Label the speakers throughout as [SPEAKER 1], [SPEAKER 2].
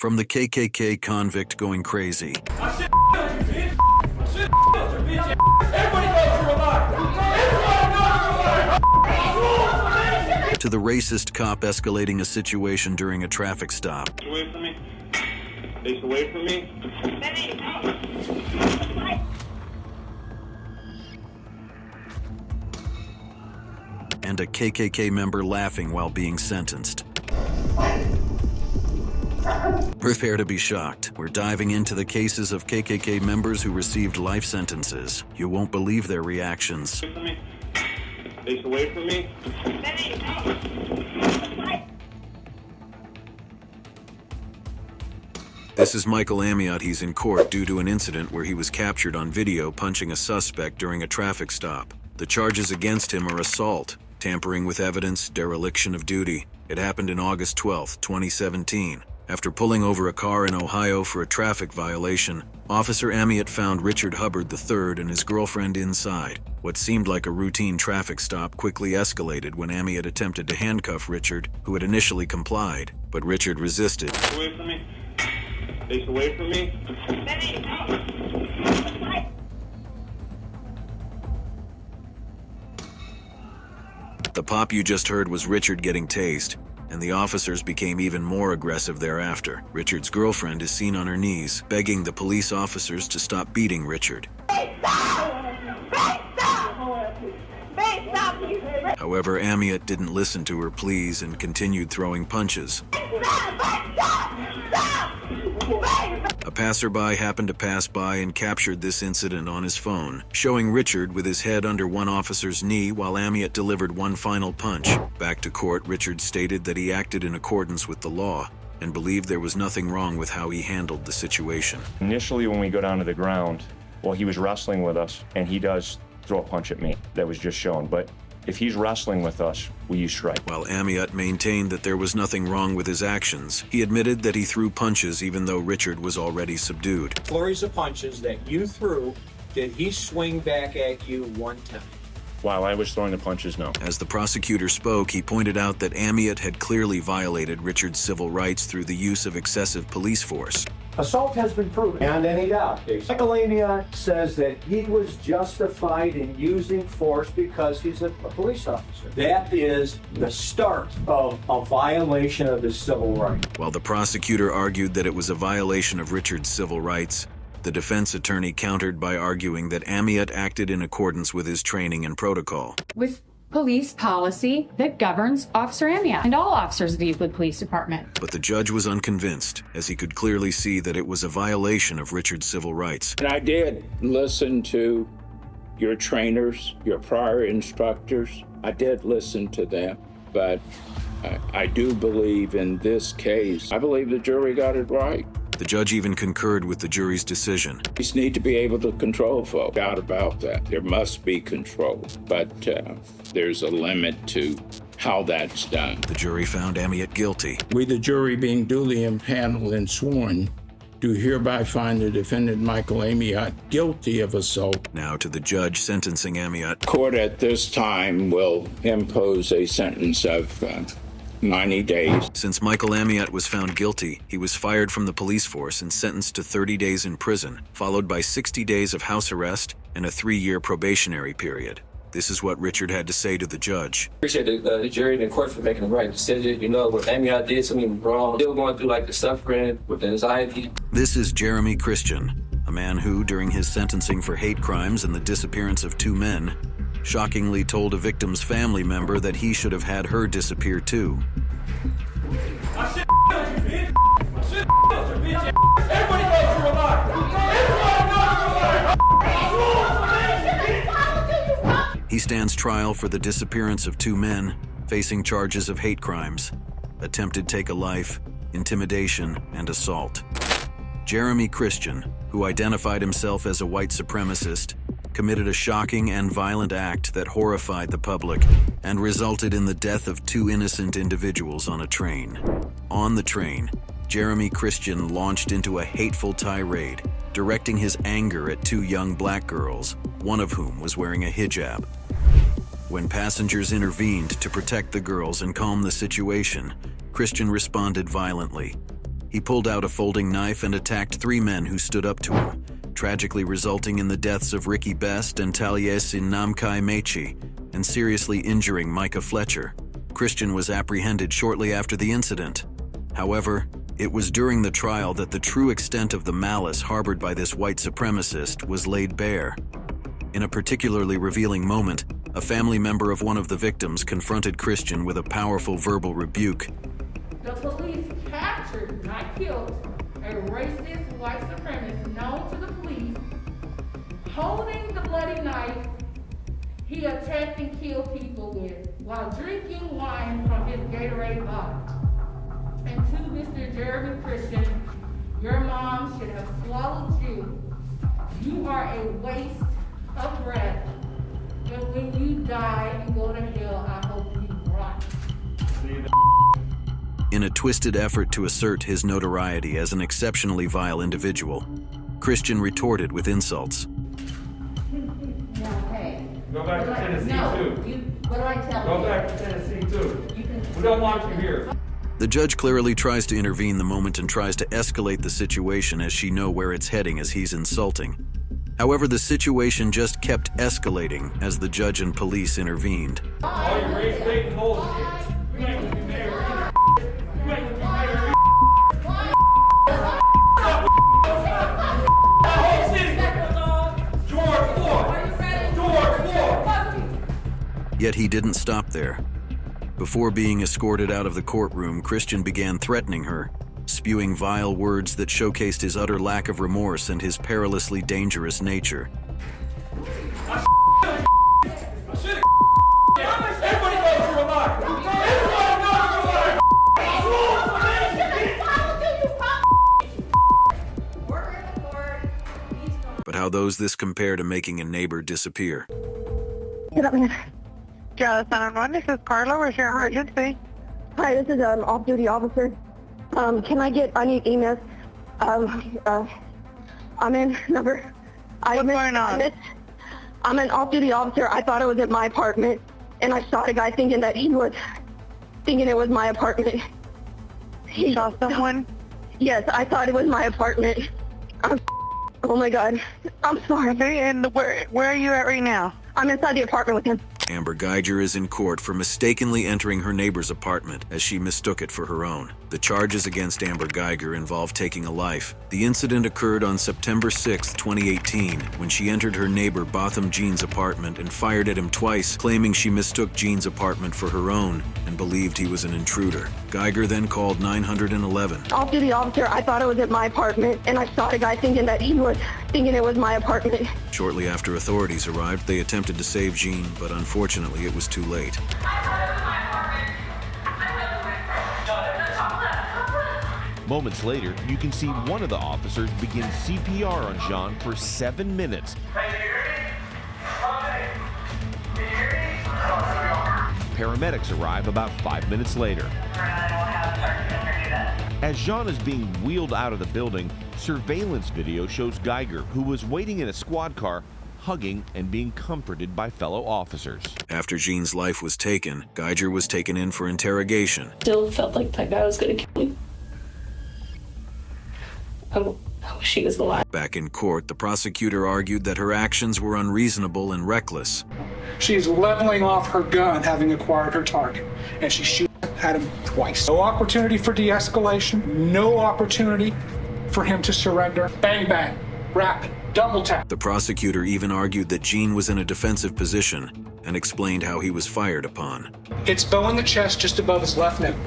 [SPEAKER 1] From the KKK convict going crazy to the racist cop escalating a situation during a traffic stop.
[SPEAKER 2] Away from me. Face away from me.
[SPEAKER 1] And a KKK member laughing while being sentenced. Prepare to be shocked. We're diving into the cases of KKK members who received life sentences. You won't believe their reactions.
[SPEAKER 2] Away from me. Face away from me.
[SPEAKER 1] This is Micheal Amiott. He's in court due to an incident where he was captured on video punching a suspect during a traffic stop. The charges against him are assault, tampering with evidence, dereliction of duty. It happened in August 12, 2017. After pulling over a car in Ohio for a traffic violation, Officer Amiott found Richard Hubbard III and his girlfriend inside. What seemed like a routine traffic stop quickly escalated when Amiott attempted to handcuff Richard, who had initially complied, but Richard resisted.
[SPEAKER 2] Away from me. Face away from me.
[SPEAKER 1] The pop you just heard was Richard getting tased, and the officers became even more aggressive thereafter. Richard's girlfriend is seen on her knees, begging the police officers to stop beating Richard. However, Amiott didn't listen to her pleas and continued throwing punches. A passerby happened to pass by and captured this incident on his phone, showing Richard with his head under one officer's knee while Amiott delivered one final punch. Back to court, Richard stated that he acted in accordance with the law and believed there was nothing wrong with how he handled the situation.
[SPEAKER 3] Initially, when we go down to the ground, well, he was wrestling with us, and he does throw a punch at me. That was just shown. But if he's wrestling with us, we use strike.
[SPEAKER 1] While Amiott maintained that there was nothing wrong with his actions, he admitted that he threw punches even though Richard was already subdued.
[SPEAKER 4] Flurries of punches that you threw, did he swing back at you one time?
[SPEAKER 3] While I was throwing the punches, no.
[SPEAKER 1] As the prosecutor spoke, he pointed out that Amiott had clearly violated Richard's civil rights through the use of excessive police force.
[SPEAKER 5] Assault has been proven beyond any doubt. Micheal Amiott says that he was justified in using force because he's a police officer. That is the start of a violation of his civil rights.
[SPEAKER 1] While the prosecutor argued that it was a violation of Richard's civil rights, the defense attorney countered by arguing that Amiott acted in accordance with his training and protocol.
[SPEAKER 6] With police policy that governs Officer Amiott and all officers of the Euclid Police Department.
[SPEAKER 1] But the judge was unconvinced, as he could clearly see that it was a violation of Richard's civil rights.
[SPEAKER 7] And I did listen to your trainers, your prior instructors. I did listen to them, but I do believe in this case, I believe the jury got it right.
[SPEAKER 1] The judge even concurred with the jury's decision.
[SPEAKER 7] Police need to be able to control folk. Doubt about that. There must be control, but there's a limit to how that's done.
[SPEAKER 1] The jury found Amiott guilty.
[SPEAKER 8] We, the jury, being duly impaneled and sworn, do hereby find the defendant Micheal Amiott guilty of assault.
[SPEAKER 1] Now to the judge sentencing Amiott.
[SPEAKER 7] Court at this time will impose a sentence of 90 days.
[SPEAKER 1] Since Micheal Amiott was found guilty, he was fired from the police force and sentenced to 30 days in prison, followed by 60 days of house arrest and a 3-year probationary period. This is what Richard had to say to the judge.
[SPEAKER 9] Appreciate the jury and the court for making the right decision. You know, what Amiott did something wrong. Still going through like the suffering with the anxiety.
[SPEAKER 1] This is Jeremy Christian, a man who, during his sentencing for hate crimes and the disappearance of 2 men, shockingly told a victim's family member that he should have had her disappear too. He stands trial for the disappearance of 2 men, facing charges of hate crimes, attempted take a life, intimidation, and assault. Jeremy Christian, who identified himself as a white supremacist, committed a shocking and violent act that horrified the public and resulted in the death of 2 innocent individuals on a train. On the train, Jeremy Christian launched into a hateful tirade, directing his anger at 2 young black girls, one of whom was wearing a hijab. When passengers intervened to protect the girls and calm the situation, Christian responded violently. He pulled out a folding knife and attacked 3 men who stood up to him, tragically resulting in the deaths of Ricky Best and Taliesin Namkai Mechi, and seriously injuring Micah Fletcher. Christian was apprehended shortly after the incident. However, it was during the trial that the true extent of the malice harbored by this white supremacist was laid bare. In a particularly revealing moment, a family member of one of the victims confronted Christian with a powerful verbal rebuke.
[SPEAKER 10] The police captured, not killed, a racist white supremacist known to the police. Holding the bloody knife, he attacked and killed people with while drinking wine from his Gatorade bottle. And to Mr. Jeremy Christian, your mom should have swallowed you. You are a waste of breath. And when you die and go to hell, I hope you rot.
[SPEAKER 1] In a twisted effort to assert his notoriety as an exceptionally vile individual, Christian retorted with insults.
[SPEAKER 10] Now, hey.
[SPEAKER 11] Go back to Tennessee, too.
[SPEAKER 10] What do I tell you?
[SPEAKER 11] Go back to Tennessee, too. We don't want you here.
[SPEAKER 1] The judge clearly tries to intervene the moment and tries to escalate the situation as she knows where it's heading as he's insulting. However, the situation just kept escalating as the judge and police intervened.
[SPEAKER 11] All your race-baiting bullshit. You ain't gonna be mayor either. You ain't gonna be mayor either. The whole city. George Floyd. George Floyd.
[SPEAKER 1] Yet he didn't stop there. Before being escorted out of the courtroom, Christian began threatening her, spewing vile words that showcased his utter lack of remorse and his perilously dangerous nature.
[SPEAKER 11] Everybody goes through a lot.
[SPEAKER 1] But how does this compare to making a neighbor disappear?
[SPEAKER 12] Get up, man. Yeah, 911, this is Carla. Where's your emergency? Hi, this is an off-duty officer. I need EMS. I'm in number... What's going on? I'm an off-duty officer. I thought it was at my apartment, and I saw a guy thinking it was my apartment. He saw someone? Yes, I thought it was my apartment. Oh my God. I'm sorry. Okay, and where are you at right now? I'm inside the apartment with him.
[SPEAKER 1] Amber Guyger is in court for mistakenly entering her neighbor's apartment as she mistook it for her own. The charges against Amber Guyger involve taking a life. The incident occurred on September 6, 2018, when she entered her neighbor Botham Jean's apartment and fired at him twice, claiming she mistook Jean's apartment for her own and believed he was an intruder. Guyger then called 911.
[SPEAKER 12] Off-duty officer, I thought it was at my apartment, and I saw a guy thinking it was my apartment.
[SPEAKER 1] Shortly after authorities arrived, they attempted to save Jean, but unfortunately it was too late.
[SPEAKER 13] Moments later, you can see one of the officers begin CPR on Jean for 7 minutes. Paramedics arrive about 5 minutes later. As Jean is being wheeled out of the building, surveillance video shows Guyger, who was waiting in a squad car, hugging and being comforted by fellow officers.
[SPEAKER 1] After Jean's life was taken, Guyger was taken in for interrogation.
[SPEAKER 14] Still felt like that guy was going to kill me. I wish he was alive.
[SPEAKER 1] Back in court, the prosecutor argued that her actions were unreasonable and reckless.
[SPEAKER 15] She's leveling off her gun, having acquired her target, and she shoots at him twice. No opportunity for de-escalation, no opportunity for him to surrender. Bang, bang, rapid, double tap.
[SPEAKER 1] The prosecutor even argued that Jean was in a defensive position and explained how he was fired upon.
[SPEAKER 15] It's bow in the chest just above his left nipple.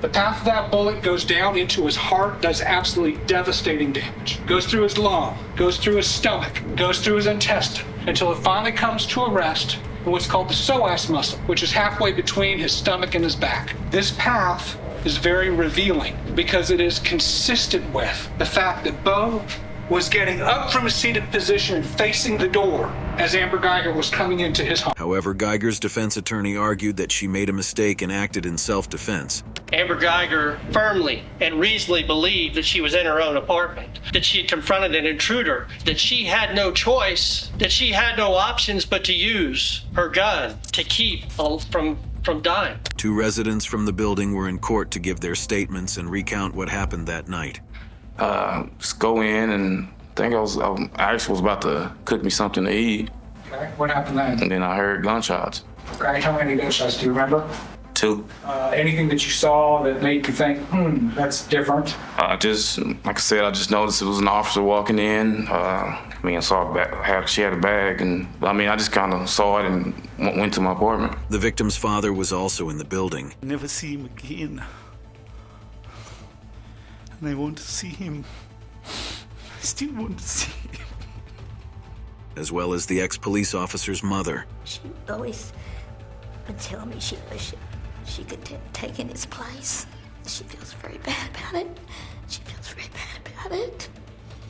[SPEAKER 15] The path of that bullet goes down into his heart, does absolutely devastating damage. Goes through his lung, goes through his stomach, goes through his intestine, until it finally comes to a rest in what's called the psoas muscle, which is halfway between his stomach and his back. This path is very revealing because it is consistent with the fact that Bo was getting up from a seated position and facing the door as Amber Guyger was coming into his home.
[SPEAKER 1] However, Guyger's defense attorney argued that she made a mistake and acted in self-defense.
[SPEAKER 16] Amber Guyger firmly and reasonably believed that she was in her own apartment, that she had confronted an intruder, that she had no choice, that she had no options but to use her gun to keep from from dying.
[SPEAKER 1] 2 residents from the building were in court to give their statements and recount what happened that night.
[SPEAKER 17] Just go in and I think I actually was about to cook me something to eat.
[SPEAKER 15] Okay, what happened then?
[SPEAKER 17] And then I heard gunshots.
[SPEAKER 15] Okay, how many gunshots do you remember?
[SPEAKER 17] 2.
[SPEAKER 15] Anything that you saw that made you think, that's different?
[SPEAKER 17] Just, like I said, I just noticed it was an officer walking in. I saw she had a bag, and I just kind of saw it and went to my apartment.
[SPEAKER 1] The victim's father was also in the building.
[SPEAKER 18] Never see him again. And I want to see him. I still want to see him.
[SPEAKER 1] As well as the ex-police officer's mother.
[SPEAKER 19] She always would tell me she wished she could have taken his place. She feels very bad about it. She feels very bad about it.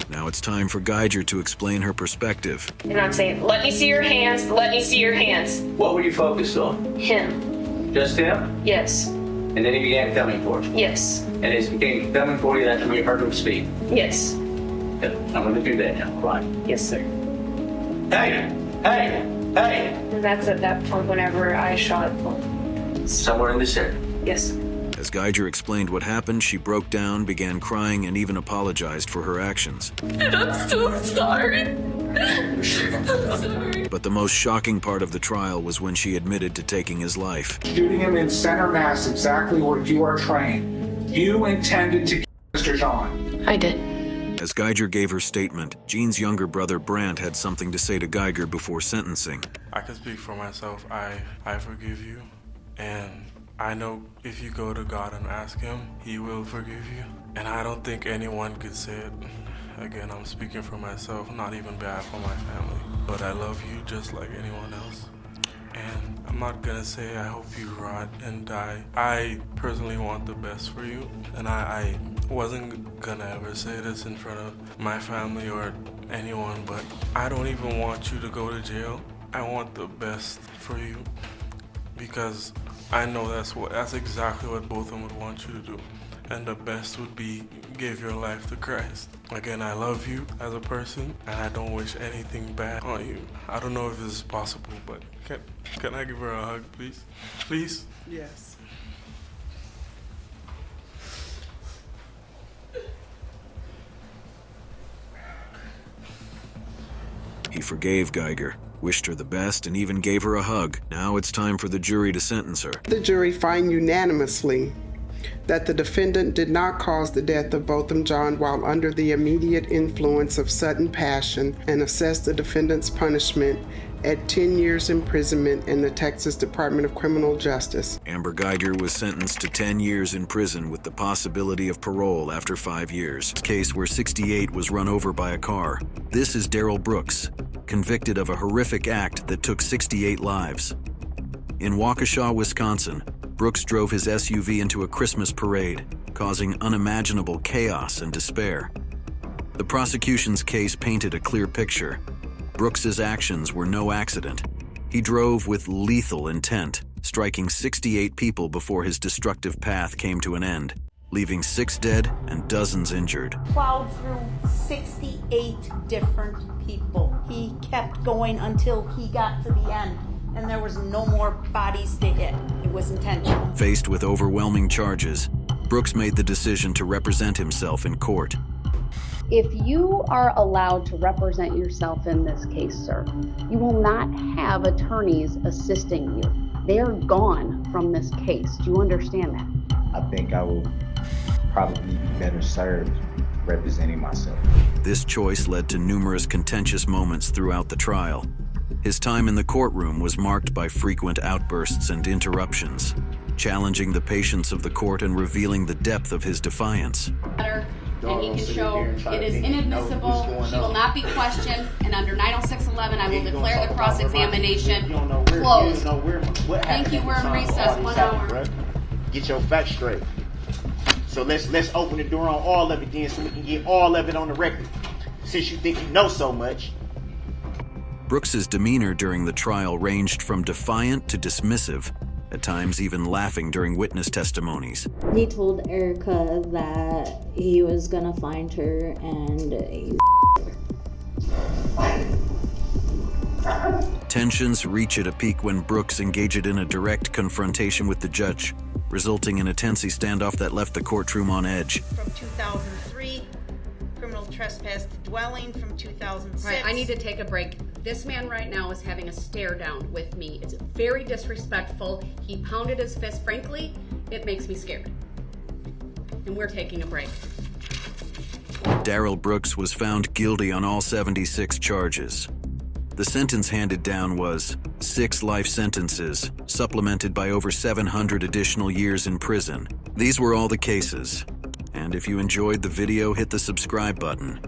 [SPEAKER 1] Now it's time for Guyger to explain her perspective.
[SPEAKER 14] And I'm saying, let me see your hands, let me see your hands.
[SPEAKER 9] What were you focused on?
[SPEAKER 14] Him.
[SPEAKER 9] Just him?
[SPEAKER 14] Yes.
[SPEAKER 9] And then he began filming for you?
[SPEAKER 14] Yes.
[SPEAKER 9] And as he became filming for you, that's when you heard him speak?
[SPEAKER 14] Yes.
[SPEAKER 9] Good. I'm going to do that now, right?
[SPEAKER 14] Yes, sir.
[SPEAKER 9] Hey! Hey! Hey!
[SPEAKER 14] And that's at that point whenever I shot
[SPEAKER 9] somewhere in this area?
[SPEAKER 14] Yes.
[SPEAKER 1] As Guyger explained what happened, she broke down, began crying, and even apologized for her actions.
[SPEAKER 14] And I'm so sorry. I'm sorry.
[SPEAKER 1] But the most shocking part of the trial was when she admitted to taking his life.
[SPEAKER 15] Shooting him in center mass, exactly where you are trained. You intended to kill Mr. John.
[SPEAKER 14] I did.
[SPEAKER 1] As Guyger gave her statement, Jean's younger brother Brant had something to say to Guyger before sentencing.
[SPEAKER 20] I can speak for myself. I forgive you. And I know if you go to God and ask him, he will forgive you. And I don't think anyone could say it. Again, I'm speaking for myself, not even bad for my family. But I love you just like anyone else. And I'm not gonna say I hope you rot and die. I personally want the best for you. And I wasn't gonna ever say this in front of my family or anyone, but I don't even want you to go to jail. I want the best for you. Because I know that's exactly what both of them would want you to do. And the best would be give your life to Christ. Again, I love you as a person, and I don't wish anything bad on you. I don't know if this is possible, but can I give her a hug, please? Please?
[SPEAKER 18] Yes.
[SPEAKER 1] He forgave Guyger, wished her the best, and even gave her a hug. Now it's time for the jury to sentence her.
[SPEAKER 21] The jury find unanimously that the defendant did not cause the death of Botham Jean while under the immediate influence of sudden passion, and assess the defendant's punishment at 10 years imprisonment in the Texas Department of Criminal Justice.
[SPEAKER 1] Amber Guyger was sentenced to 10 years in prison with the possibility of parole after 5 years. A case where 68 was run over by a car. This is Darrel Brooks, convicted of a horrific act that took 68 lives. In Waukesha, Wisconsin, Brooks drove his SUV into a Christmas parade, causing unimaginable chaos and despair. The prosecution's case painted a clear picture. Brooks's actions were no accident. He drove with lethal intent, striking 68 people before his destructive path came to an end, leaving 6 dead and dozens injured.
[SPEAKER 22] Plowed through 68 different people. He kept going until he got to the end, and there was no more bodies to hit. It was intentional.
[SPEAKER 1] Faced with overwhelming charges, Brooks made the decision to represent himself in court.
[SPEAKER 23] If you are allowed to represent yourself in this case, sir, you will not have attorneys assisting you. They are gone from this case. Do you understand that?
[SPEAKER 24] I think I will probably be better served representing myself.
[SPEAKER 1] This choice led to numerous contentious moments throughout the trial. His time in the courtroom was marked by frequent outbursts and interruptions, challenging the patience of the court and revealing the depth of his defiance.
[SPEAKER 25] And he can show it is inadmissible, she will not be questioned, and under 906.11 I will declare the cross-examination closed. Thank you, we're in recess, 1 hour.
[SPEAKER 26] Get your facts straight. So let's open the door on all of it then, so we can get all of it on the record. Since you think you know so much.
[SPEAKER 1] Brooks's demeanor during the trial ranged from defiant to dismissive, at times even laughing during witness testimonies.
[SPEAKER 27] He told Erica that he was gonna find her and
[SPEAKER 1] Tensions reach at a peak when Brooks engaged in a direct confrontation with the judge, resulting in a tensy standoff that left the courtroom on edge.
[SPEAKER 22] From 2003, criminal trespass to dwelling from 2006.
[SPEAKER 25] Right, I need to take a break. This man right now is having a stare down with me. It's very disrespectful. He pounded his fist. Frankly, it makes me scared. And we're taking a break.
[SPEAKER 1] Darrel Brooks was found guilty on all 76 charges. The sentence handed down was 6 life sentences, supplemented by over 700 additional years in prison. These were all the cases. And if you enjoyed the video, hit the subscribe button.